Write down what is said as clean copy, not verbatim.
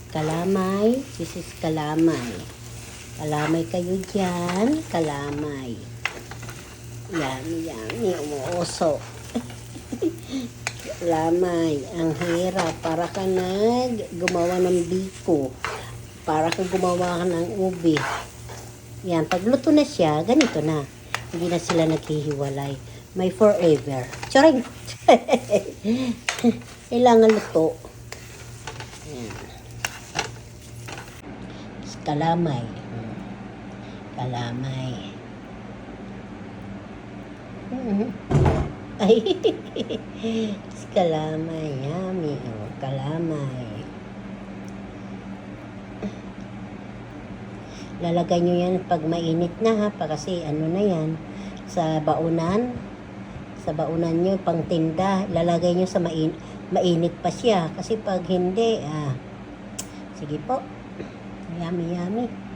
Kalamay. This is kalamay. Kalamay kayo dyan. Kalamay. Yummy. Umuuso. Kalamay. Ang hirap. Para ka gumawa ng biko. Para ka gumawa ng ubi. Yan. Pag luto na siya, ganito na. Hindi na sila naghihiwalay. May forever. Charing! Kailangan luto. Yan. Kalamay. Kalamay. Ay. Kalamay. Yummy. Kalamay. Lalagay nyo yan pag mainit na ha. Kasi ano na yan. Sa baunan. Sa baunan nyo, pang tinda. Lalagay nyo sa mainit pa siya. Kasi pag hindi, sige po. Yummy.